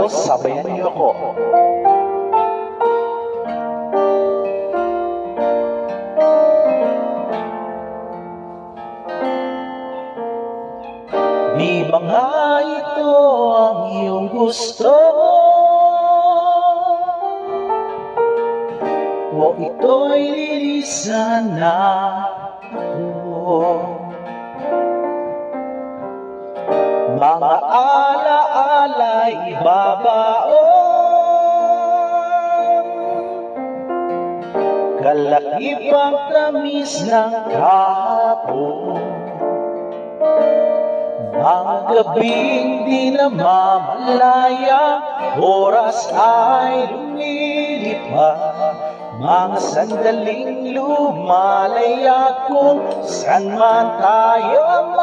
sabayan niyo ako. Di ba nga ito ang iyong gusto? O ito'y lilisan na ako? Mga ala-ala'y babaon, kalakipang tamis ng kahapon. Mga gabing di namamalaya, oras ay lumilipas. Mga sandaling lumalaya kung saan man tayo